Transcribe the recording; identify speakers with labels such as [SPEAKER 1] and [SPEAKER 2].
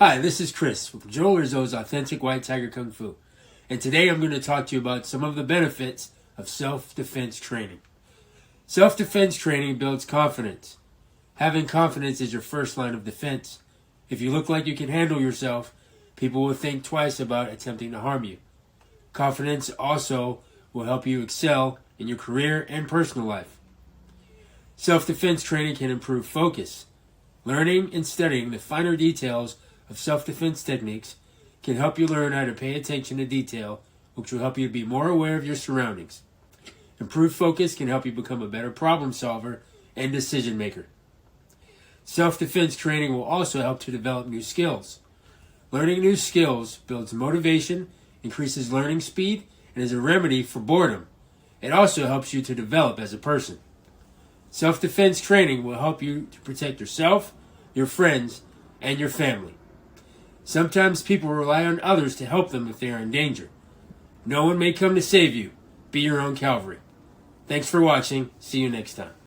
[SPEAKER 1] Hi, this is Chris with Joel Rizzo's Authentic White Tiger Kung Fu, and today I'm going to talk to you about some of the benefits of self-defense training. Self-defense training builds confidence. Having confidence is your first line of defense. If you look like you can handle yourself, people will think twice about attempting to harm you. Confidence also will help you excel in your career and personal life. Self-defense training can improve focus. Learning and studying the finer details of self-defense techniques can help you learn how to pay attention to detail, which will help you be more aware of your surroundings. Improved focus can help you become a better problem solver and decision maker. Self-defense training will also help to develop new skills. Learning new skills builds motivation, increases learning speed, and is a remedy for boredom. It also helps you to develop as a person. Self-defense training will help you to protect yourself, your friends, and your family. Sometimes people rely on others to help them if they are in danger. No one may come to save you. Be your own Calvary. Thanks for watching. See you next time.